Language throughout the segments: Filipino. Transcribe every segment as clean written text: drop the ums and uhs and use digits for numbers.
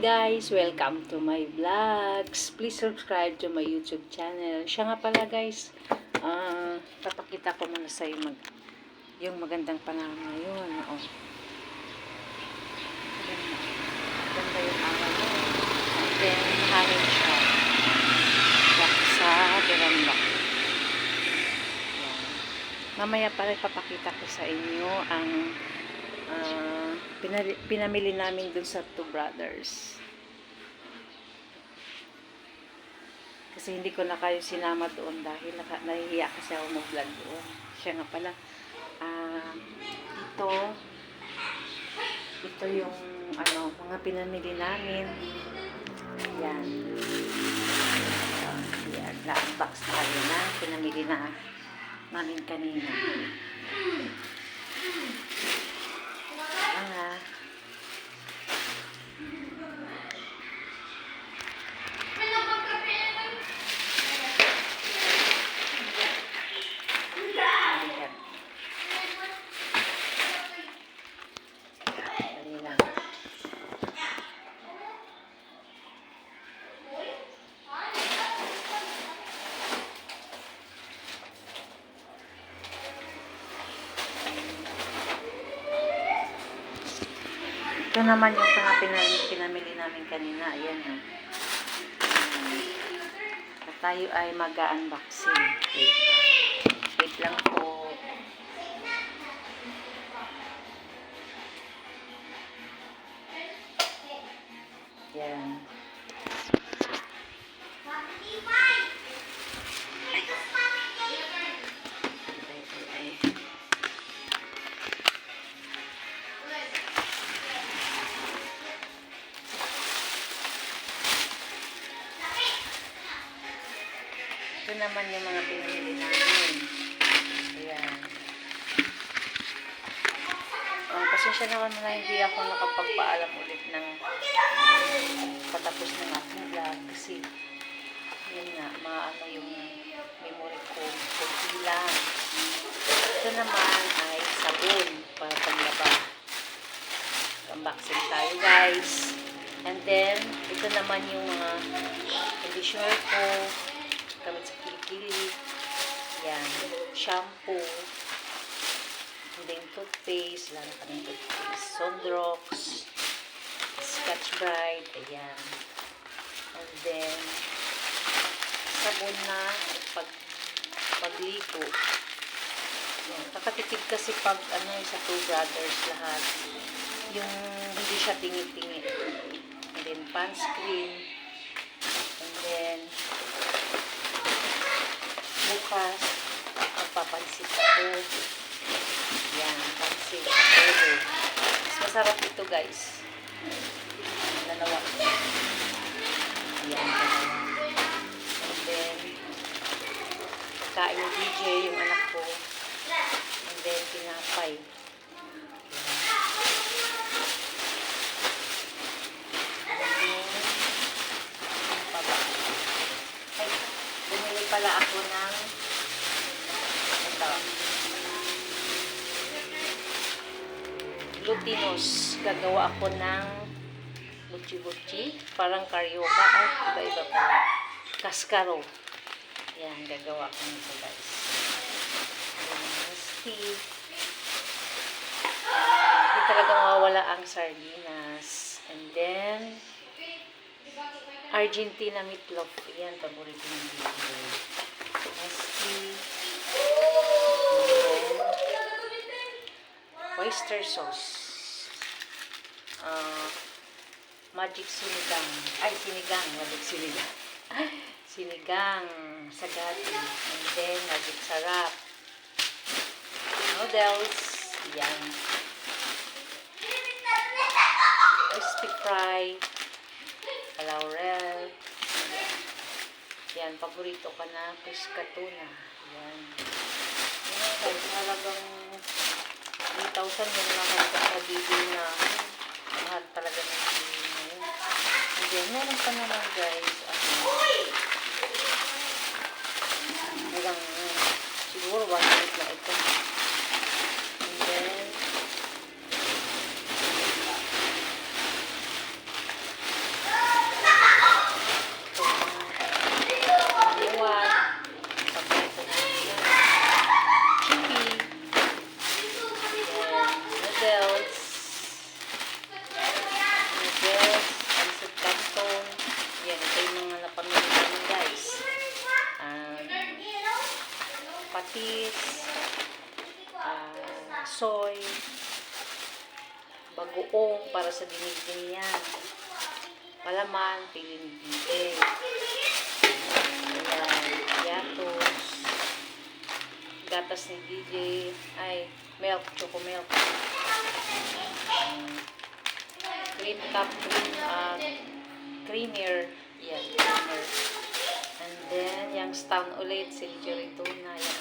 guys, welcome to my vlogs. Please subscribe to my YouTube channel. Siya nga pala guys, papakita ko muna sa iyo yung magandang panahon ngayon. Oh. Maganda yung araw mo. And then, hangin siya. Sa Dirambak. Mamaya pala papakita ko sa inyo ang pinamili namin dun sa Two Brothers. Kasi hindi ko na kayo sinama doon dahil nahihiya kasi ako mag-vlog doon. Siya nga pala, ito yung mga pinamili namin. Yan. Yan, na-unbox tayo na pinamili na namin kanina. Ito naman yung pinamili namin kanina. Ayan. At tayo ay mag-unboxing. Wait lang po. Ayan. Ito naman yung mga pinamili namin. Ayan. Pasensya naman na hindi ako nakapagpaalam ulit ng patapos ng aking vlog kasi yun nga, yung memory ko kunti lang. Ito naman ay sabon para panglaba. Unboxing tayo guys. And then, ito naman yung mga conditioner ko gamit sa kilikili. Yan. Shampoo. And then toothpaste. Lalo kami toothpaste. Sondrox. Scotch Brite. Ayan. And then sabon na pagligo. Yan. Nakatipid kasi pag sa Two Brothers lahat. Yung hindi siya tingi-tingi. And then pants cream. And then bukas magpapansit ako. Yan, pansit. Mas masarap ito guys. Dalawa. Yan, dalawa. And then kain yung DJ, yung anak ko. And then tinapay. Pala ako ng glutinous. Gagawa ako ng buchi-buchi. Parang karyoka. Iba-iba pala. Kaskaro. Yan, gagawa ko nito guys. Stick. Hindi talaga mawawala ang sardinas. And then Argentina meatloaf. Yan, paborito ng video. Oyster sauce. Magic sinigang. Sinigang. Magic sinigang. Sinigang. Sagadi. And then, magic sarap. Noodles. Yan. Crispy fry. Laurel. Yan, paborito ka na pescatuna. Yan. Yan, kahit talagang 3,000 yun naman sa bibili na. Mahal talaga ng bibili na yun. And then, meron pa naman guys. Hanggang, siguro 1 minute na ito. And then, bagoong para sa dinigding yan. Palaman, piling bibig. Ayan, yatos. Gatas ni DJ. Ay, milk, choco milk. Cream cup, creamer. Yan, creamer. And then, yung stan ulit, century tuna. Yan.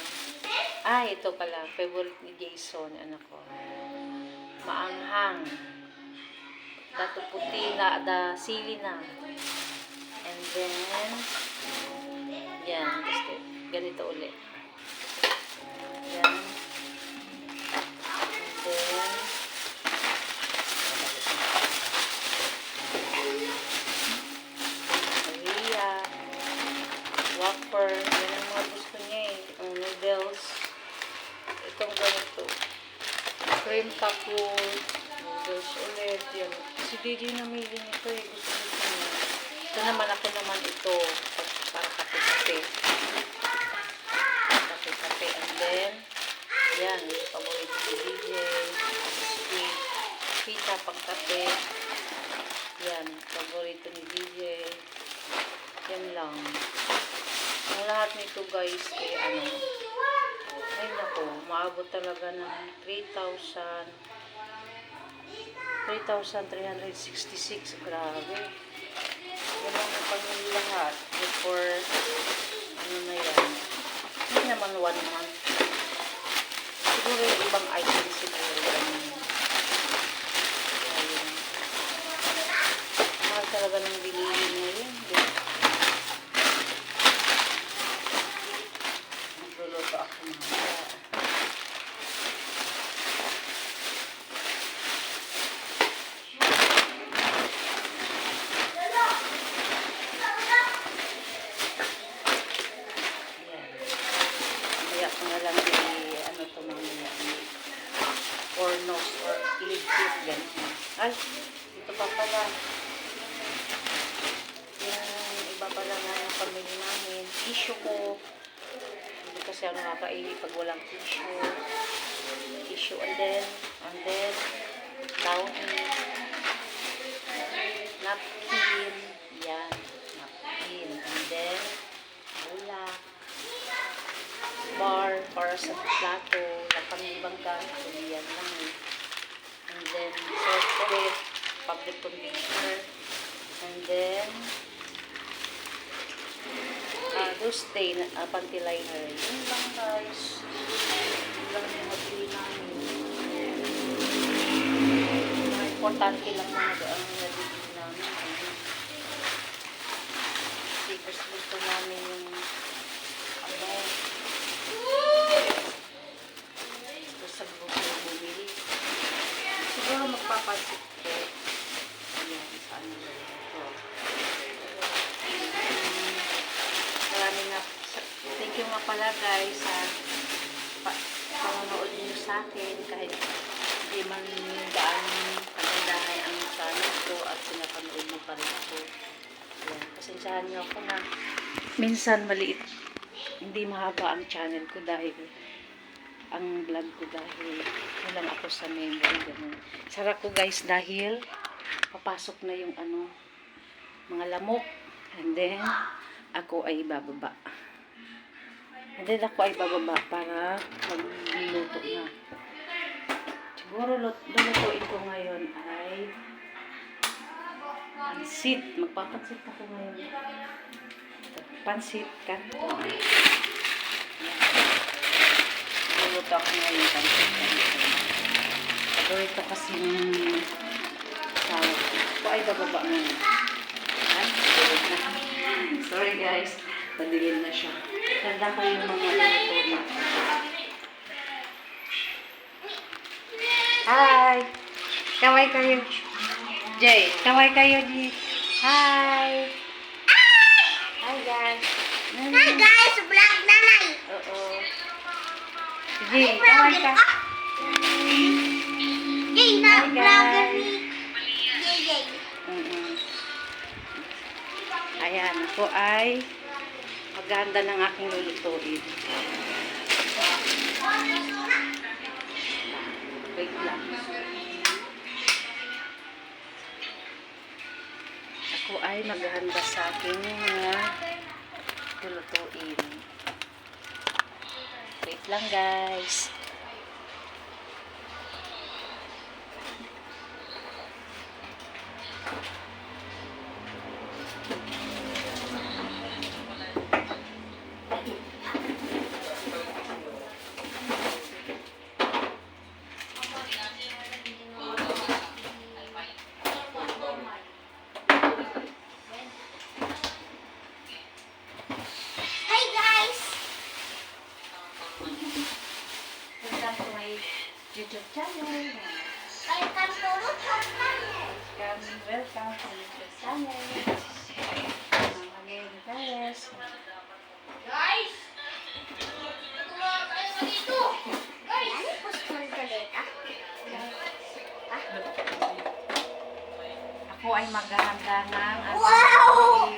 Ito pala, favorite ni Jason, anak ko. Maanghang. Dato puti na, sili na. And then, yan, ganito ulit. Yan. And then, Maria, Whopper, yan ang mga gusto niya eh. Noodles. Itong ganito. Cream kapul, noodles ulit. Yan. Si DJ namili nito eh. Gusto niya. Ito naman ako naman ito. Para kape-kape. Kape-kape. And then, yan. Yung paborito ni DJ. Sweet. Pita pang kape. Yan. Paborito ni DJ. Yan lang. Ang lahat nito guys ay ay nako, maabot talaga ng 3,366. Grabe. Yan lang ang pamili lahat. Before, na yan. Hindi naman 1 month. Siguro yung ibang item siguro. Mahal talaga ng bilihin ngayon. Nagluluto ako mga. Or nose or lip-tip gano'n. Ay, ito pa pala. Yung iba pala nga yung pamilya namin. Tissue ko. Hindi kasi ako nakakaili pag walang tissue. Tissue and then, downy. Napkin. Yan. Napkin. And then, bulak. Bar para sa plato, lapang ibang gamit, yan lang eh. And then, salt ulit, public conditioner, and then, those stain, panty liner. Yun lang guys. Yun lang yung mabili namin. Mga importante lang mga ang nabili namin. Tapos gusto namin yung sa grupo bumili. Siguro magpapansit ko. Ayan, saan na ito. Maraming nga. Thank you nga pala guys sa panonood niyo sa akin kahit hindi man gaano kagandahan ang channel ko at sinapanood mo pa rin ako. Ayan, pasensyahan niyo ako na minsan maliit. Hindi mahaba ang channel ko dahil ang vlog ko dahil kulang ako sa memory ganun. Sarap ko guys dahil papasok na yung mga lamok and then ako ay bababa. Para magluto na. Siguro lulutuin ko ngayon ay pansit. Magpapansit ako ngayon. Pansit kanto. Luluto ako ngayon pansit kanto. Ito kasi ng sawa ko. Ako ay bababa ngayon. Sorry guys. Padilim na siya. Tanda ko yung mga lulutuin. Hi! Kaway kayo. Jay, kaway kayo, Jay. Hi! Hi guys. Hi guys, vlog nanay. Oo. Jay, kaway ka. Jay, na vlogger ni Jay. Ayan, ako ay maghahanda ng aking lulutuin. Wait lang. Ako ay maghahanda sa aking mga lulutuin. Wait lang guys. Hi guys! Welcome to my YouTube channel. Welcome to Lutong Channel. Welcome to YouTube channel. Mga Lady guys. Guys! Tumawa tayo sa dito! Guys! Ano po sa kalita? Ako ay maghahanda ng Wow!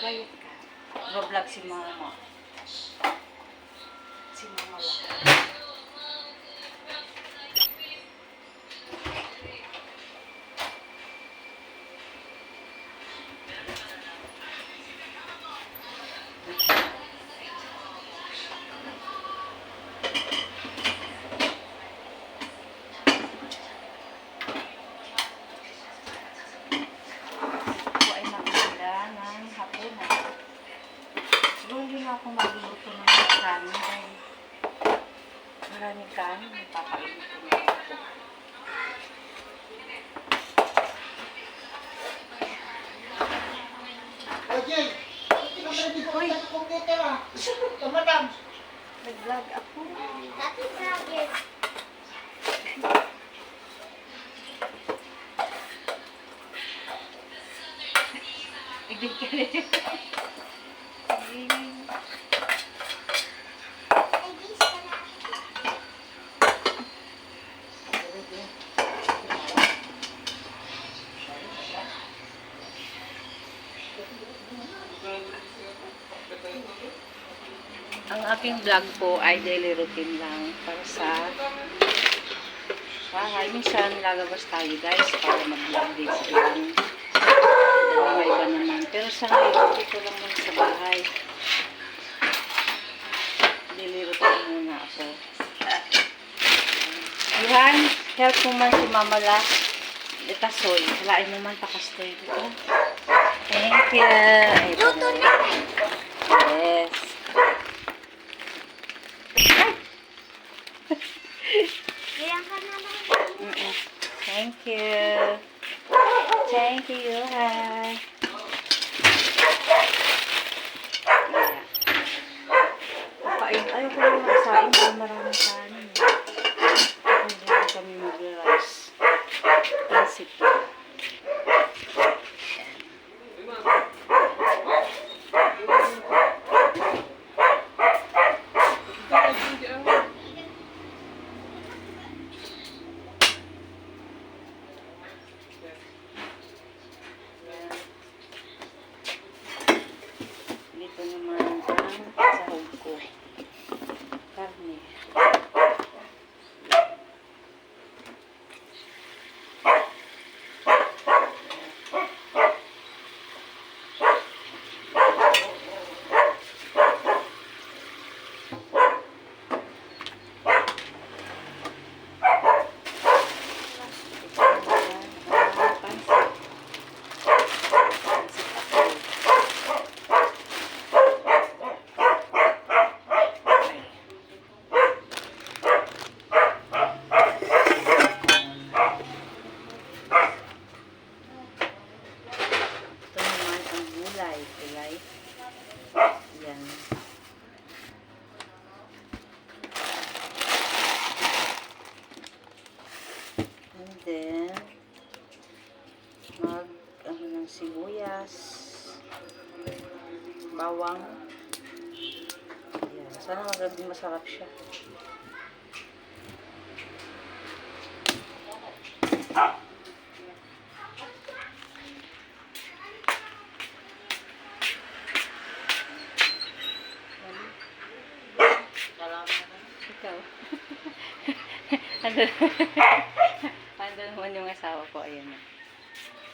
Bayot ka. Vlog si mama. Si mama lang. Ako ay maghahanda ng hapunan. Siguro hindi na ako magluluto ng kanin dahil maraming kanin. Papainitin na ako. Ajay, Uy, computer ah. Madam. nag-vlog ako. Dati vlogger. Igdig ka rin. Ay, bis ka na. Ang aking vlog po ay daily routine lang para sa bahay. Minsan lalabas tayo guys para mag-vlog din silang mga iba naman. Pero sa ngayon, dito lang muna sa bahay. Daily routine muna ako. Yuhan, help mo man si Mama La. Itasoy. Halain mo man pakastoy dito. Thank you. Ay, Luto na. yes. Bilang ka naman. Mm-mm. Thank you. Thank you, hi. Yeah. Kain. Ayaw ko lang magsain kung maraming kanin. Ako hindi kami mag-rice. Basic lang. Dito naman ang sahog ko. Karne. Ito naman ang gulay. Gulay. Yan. And then, ano ng sibuyas, bawang. Yan. Sana magandang masarap siya. Ikaw. Andun naman yung asawa ko. Ayan na.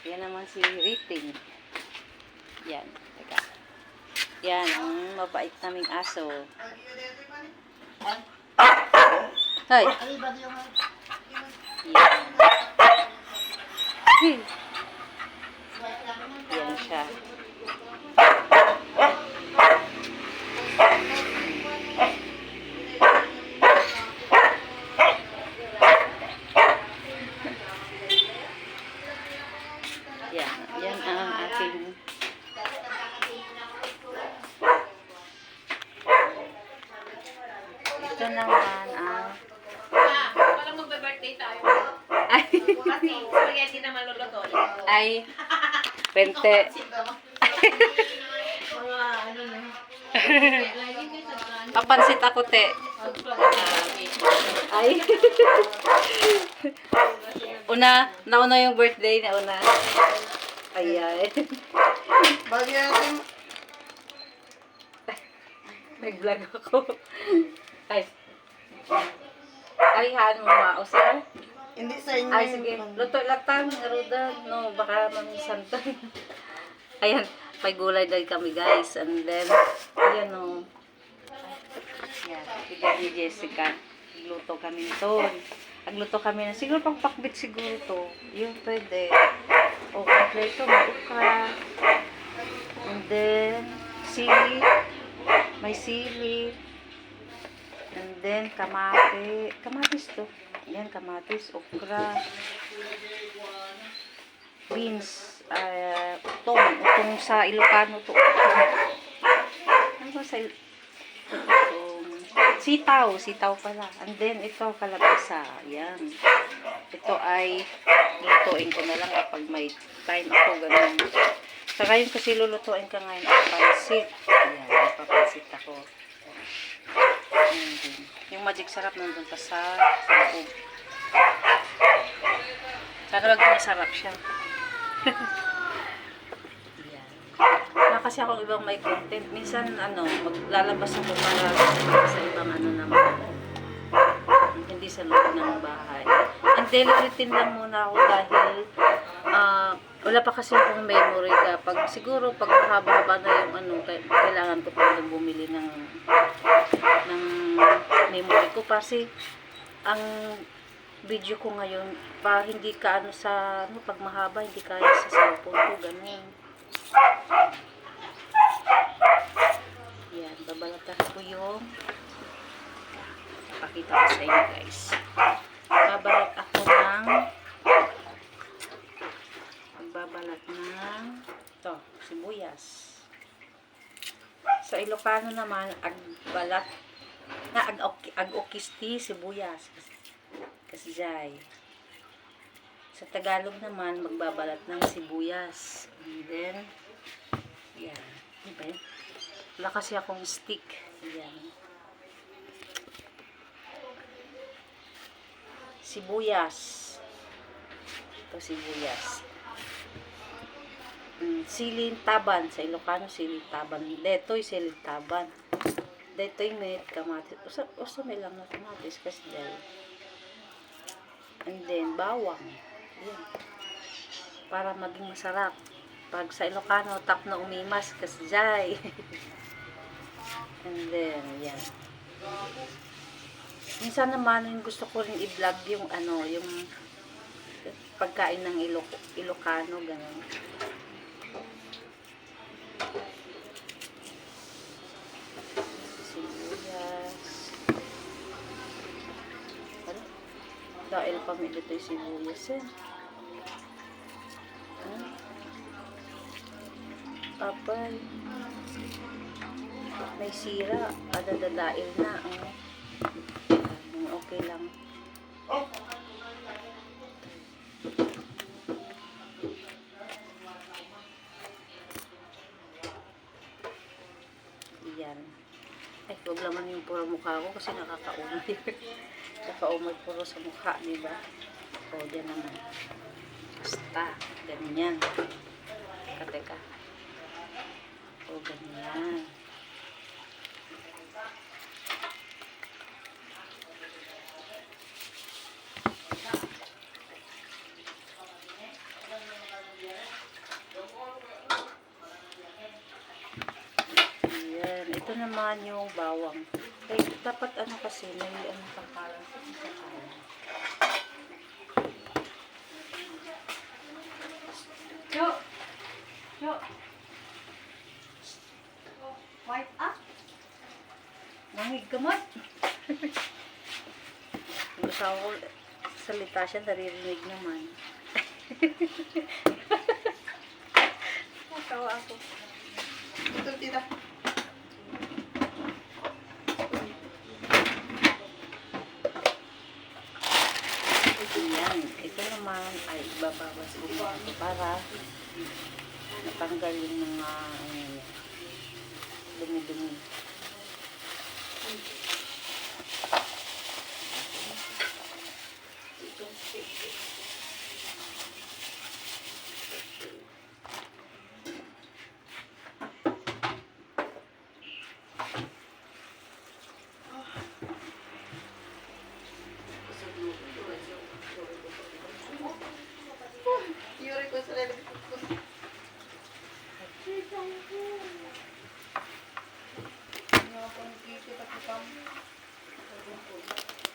Yan naman si Riting. Yan. Teka. Yan, ang mabait naming aso. Hay! Ay, ba di yung... Yan. Hey. Yan siya. Yan. Yan ang aking ito naman ang Parang magbe-birthday tayo. ay Kasi spaghetti naman lulutuin. ay pente Mga ano na. papansit ako te ay nauna yung birthday na una ay Bagi natin. nag-vlog ako ay haan mo mausal Hindi sa inyo. ay sige luto latang ruda no baka mamisantan ayan may gulay din kami guys and then ayan o yan bigyan ni Jessica luto kami nito agluto kami na siguro pang pakbit siguro to yung pwede o kompleto mauka and then sili may sili and then kamatis to yan kamatis okra beans utong sa Ilocano to ano ba sa sitaw pala and then ito kalabasa yan ito ay lutuin ko na lang kapag may time ako ganun saka yun kasi lulutuin ka ngayon ang pansit yan papansit ako yung magic sarap nandun pa sa loob sana wag masarap siya yan wala kasi akong ibang may content minsan maglalabas ako para sa ibang naman hindi sa loob ng bahay and daily routine lang muna ako dahil wala pa kasi akong memory kapag siguro pag mahaba-haba na yung kailangan ko pa bumili ng memory ko kasi ang video ko ngayon pa hindi ka sa pag mahaba hindi kaya sa cellphone ko ganun yan babalatan ko yung pakita ko sa inyo guys babalat ako ng magbabalat ng ito sibuyas sa Ilocano naman agbalat na ag-okisti sibuyas kasjay sa Tagalog naman magbabalat ng sibuyas and then yan diba wala kasi akong stick yan sibuyas ito sibuyas siling taban sa Ilocano siling taban detoy siling taban detoy met kamatis usa may lang na kamatis kasi dahil and then bawang yan para maging masarap pag sa Ilocano tap na umimas kasi jay and then yan minsan naman yung gusto ko rin i-vlog yung yung pagkain ng Ilocano ganun dahil pamilya ito yung sibuyas apay may sira adadadail na okay lang yan ay huwag naman yung puro mukha ko kasi nakakaumay nakakaumay puro sa mukha diba o dyan naman basta ganyan teka o ganyan naman yung bawang. Eh, dapat ano kasi, may ano kang parang sa kalan. Yo! Yo! Wipe up! Nangig ka mo! Yung asawa ko, salita siya, naririnig naman. Natawa ako. Ito, tita. Yan. Ito naman ay babawas ko muna ito para natanggal yung mga dumi-dumi. Yuri ko sa lalabit ko.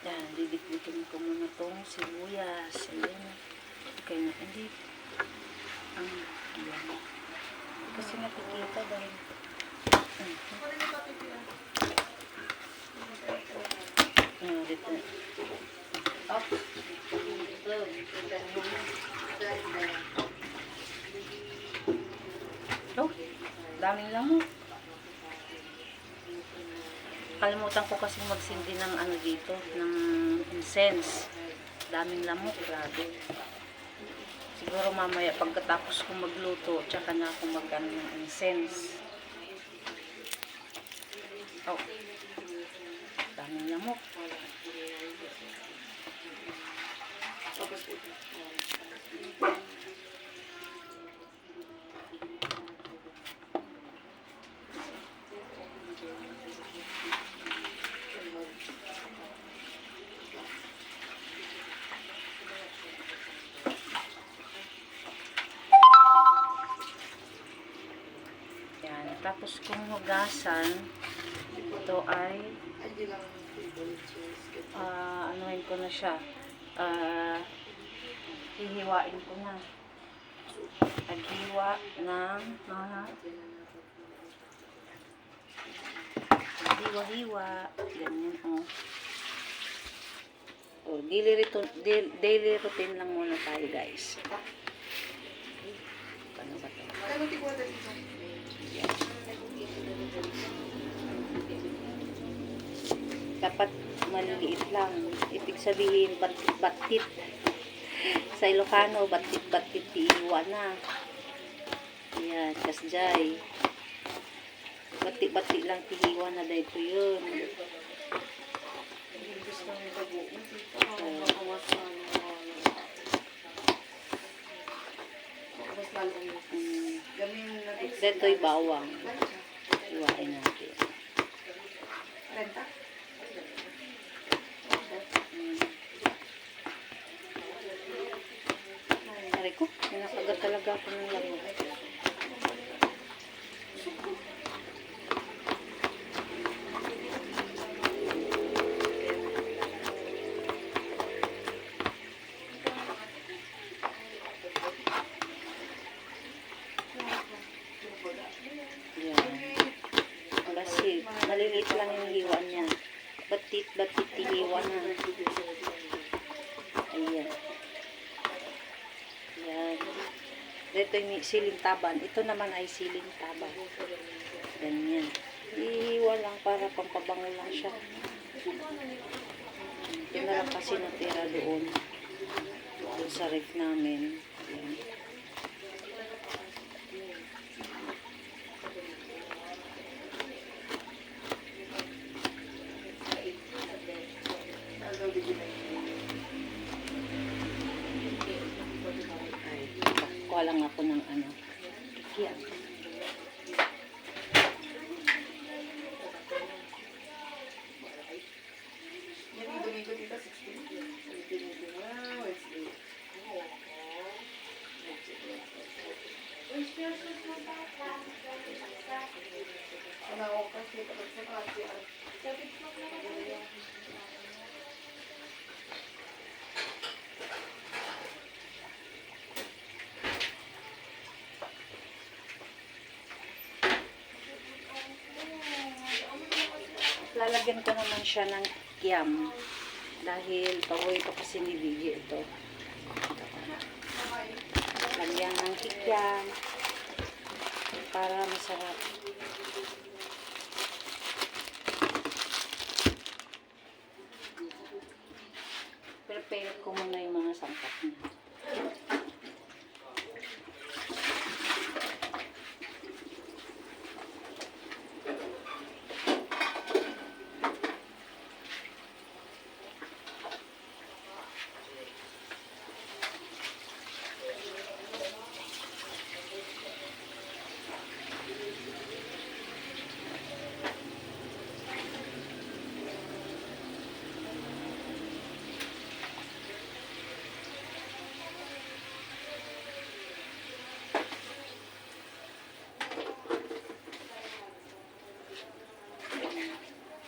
Yan, didikdikin ko muna itong sibuyas. Ayan. Okay na. Hindi. Ayan. Kasi nakikita dahil. Dito. Oh, daming lamok. Kalimutan ko kasi magsindi ng ano dito, ng incense. Daming lamok, grabe. Siguro mamaya pagkatapos ko magluto, tsaka na ako mag-ano ng incense. Oh, daming lamok. Yan, tapos kung hugasan, ito ay anuhin ko na siya. Hihiwain ko na. Naghiwa ng mga hiwa-hiwa. Ganyan, oh. Oh, daily routine lang muna tayo, guys. Paano ba ito? Dapat maliliit lang. Ibig sabihin, batit-batit. Sa Ilocano, batit-batit tiiwa na. Ayan, kasjay. Batit-batit lang tiiwa na dahito yun. Dito'y bawang. Iwain natin. Aray ko, pinakagat talaga ako ng lamok. Kasi maliliit lang yung hiwa niya. Batit-batit hiwa na. Ayan. Ayan. Ito yung siling taban. Ito naman ay siling taban. Ganyan. Hiwa lang para pampabango lang siya. Ito na lang kasi natira doon. Doon sa ref namin. Ayan. Kuha lang ako ng ano. Kikyan. Wala ako kasi tapos sa kasi. Lalagyan ko naman siya ng kikiam. Dahil paborito kasi ni Vivi ito. Lagyan ng kikiam. Para masarap. Prepare ko muna yung mga sangkap niya.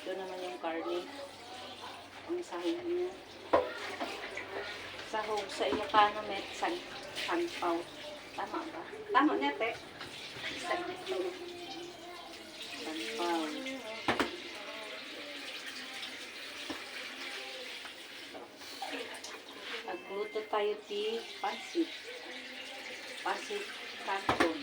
Ito naman yung karne. Ang sahog niya. Sahog sa Ilocano met sangpaw. Tama ba? Tama niya, te. Sangpaw. Sangpaw. Agluto tayo ti pasit. Pasit canton.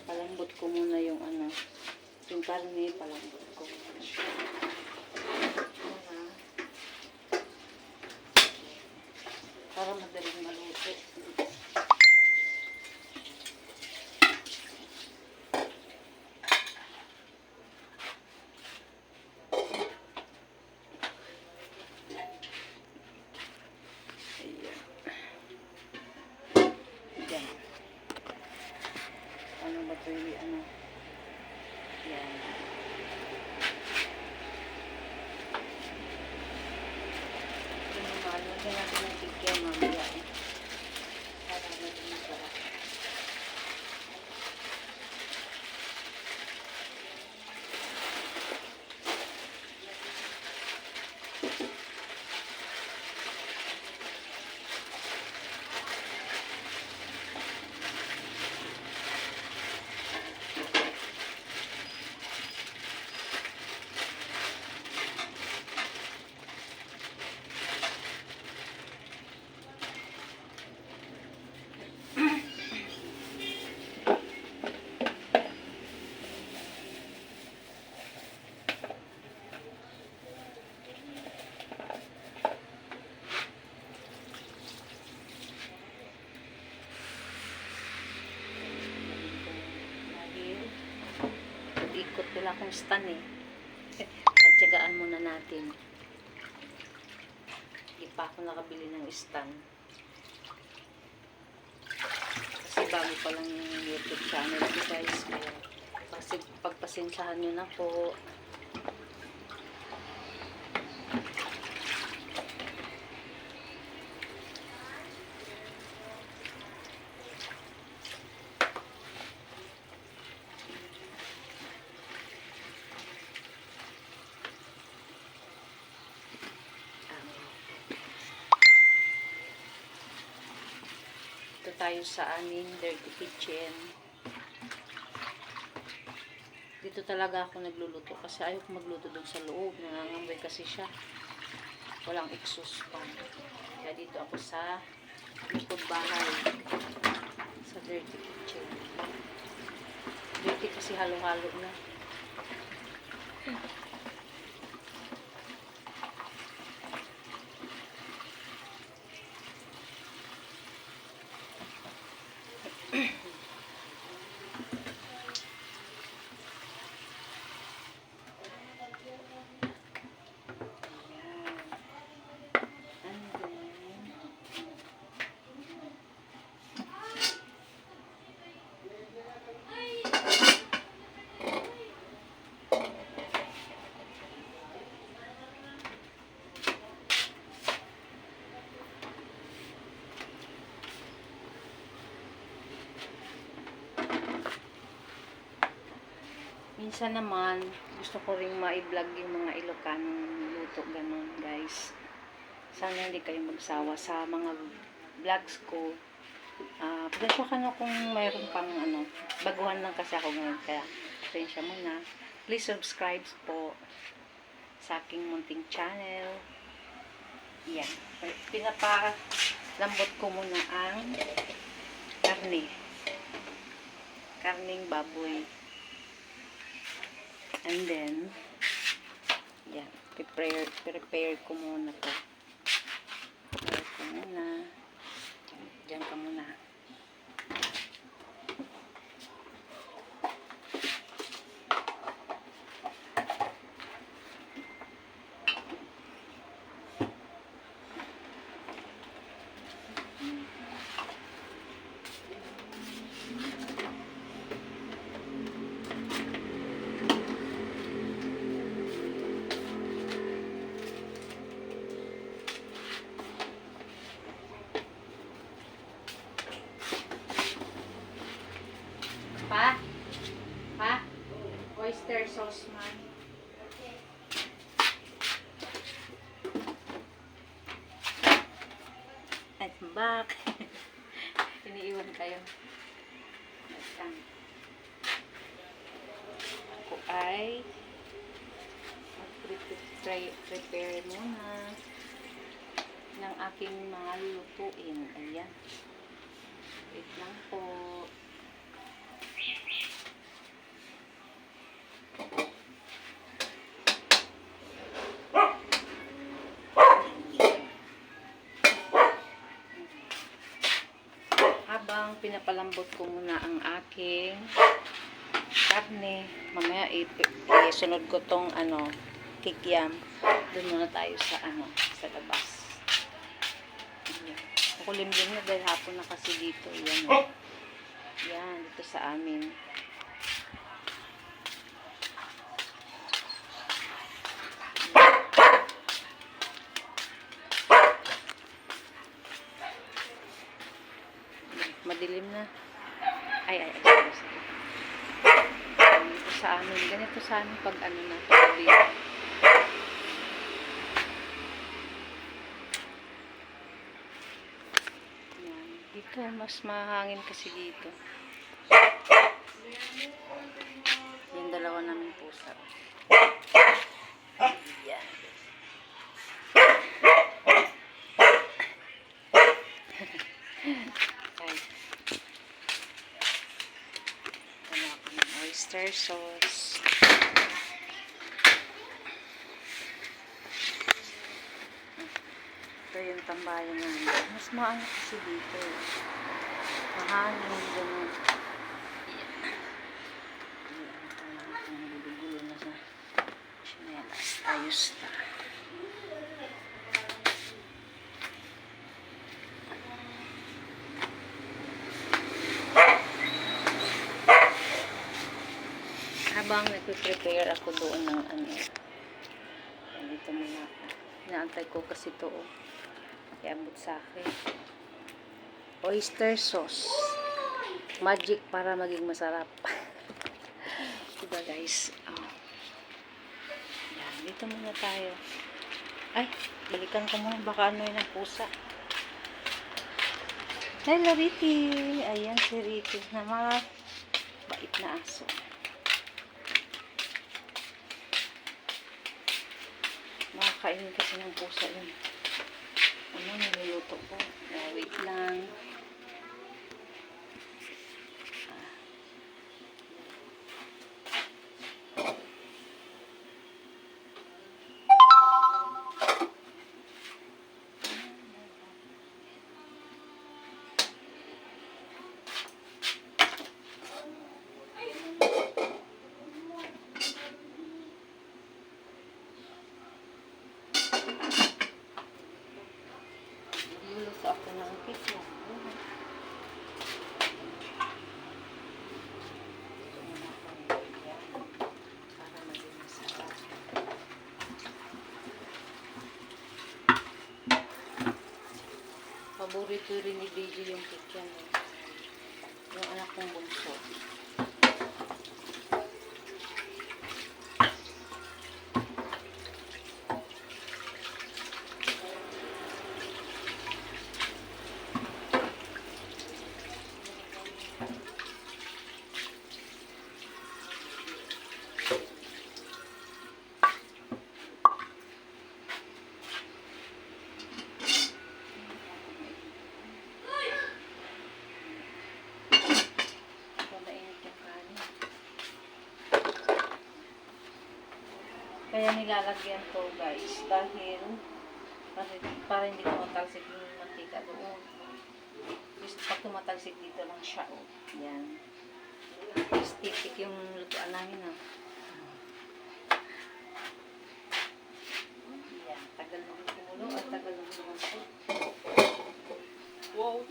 Palambot ko muna yung yung karne, palambot ko muna. Para madaling maluto. Ayan. Ayan. Ano ba ito yung yan. Yung mga lagyan natin ng tigyan mamaya. Para natin masarap. Ikot nila akong stand eh. Pagtyagaan muna natin. Hindi pa ako nakabili ng stand. Kasi bago pa lang yung YouTube channel ko guys. Kaya pagpasensyahan nyo na po. Tayo sa aming dirty kitchen. Dito talaga ako nagluluto kasi ayaw ko magluto doon sa loob. Nangangamboy kasi siya. Walang exhaust fan. Kaya dito ako sa likod bahay. Sa dirty kitchen. Dirty kasi halo-halo na. minsan naman, gusto ko ring ma-vlog yung mga Ilocanong luto, ganun, guys. Sana hindi kayo magsawa sa mga vlogs ko. Pasensya ka na kung mayroon pang baguhan lang kasi ako ngayon, kaya pasensya muna. Please subscribe po sa aking munting channel. Yan. Pinapalambot ko muna ang karning baboy. And then, yan, prepare ko muna to. Prepare ko muna. Diyan ka muna. Pa? Oyster sauce man. I'm back. Iniiwan kayo. Ako ay prepare muna ng aking mga lulutuin. Ayan. Wait lang po. Habang pinapalambot ko muna ang aking karne, mamaya isunod ko tong kikiam. Doon muna tayo sa sa labas. Makulimlim na dahil hapon na kasi dito. Yan, yan, dito sa amin. Madilim na. Ay. Sorry. Ganito sa amin. Ganito sa amin pag na. Pag yan. Dito, mas mahangin kasi dito. Yung dalawa namin pusa. Yan. Oyster sauce. Ito yung tambayan namin. Mas maano kasi dito. Mahangin, gano'n. Gulo na sa chinelas. Ayos na. Habang nagpe-prepare ako doon ng dito muna ako. Inaantay ko kasi ito iabot sa akin. Oyster sauce. Magic para maging masarap. Diba guys? Yan, dito muna tayo. Ay, balikan ko muna. Baka yun ang pusa. Hello, Ricky. Ayan si Ricky na mga bait na aso. Makakainin kasi ng pusa yun. Niluluto ko. Wait lang. Luluto ako ng kitchen. Para maging masarap. Paborito rin ni DJ yung kitchen. Yung anak kong bunso. Kaya nilalagyan to guys dahil para hindi tumatalsik yung mantika doon. Just pag tumatalsik dito lang siya. Oh. Yan. Stick yung lutuan namin. Oh. Yan. Tagal na kumulo at tagal na kumulo. Wow.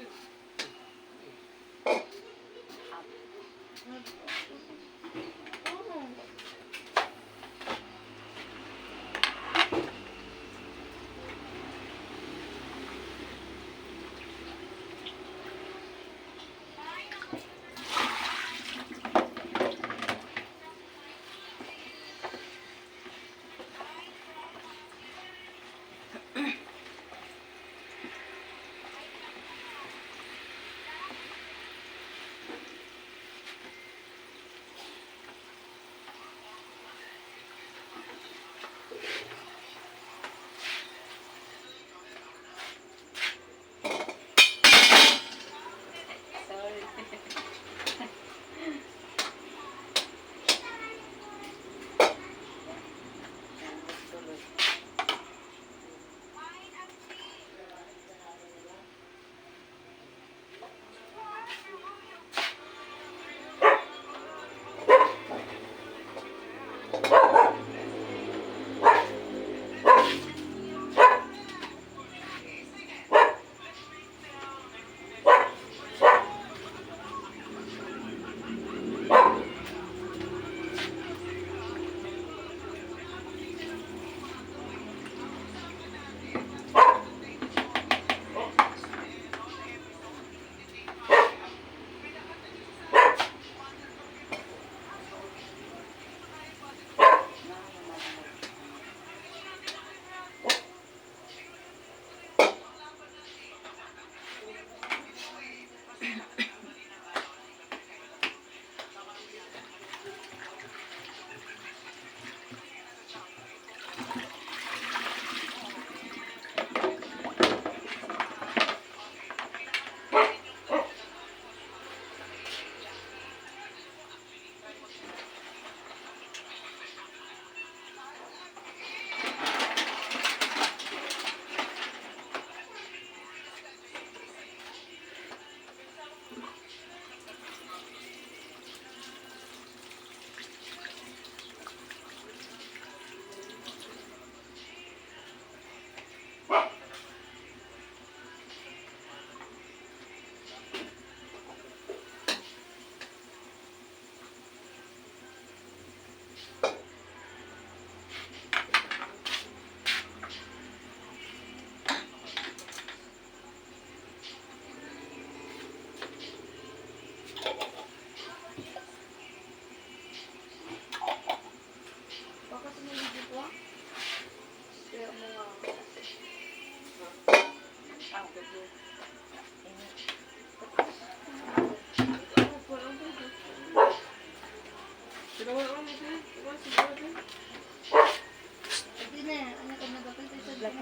Sorry. Tuloy. Baka sumulog dito ah. Kaya mga... Ah, good. Sinawa ako nito eh. Diba siguro din? Hindi na, ano ka nagapantay sa Black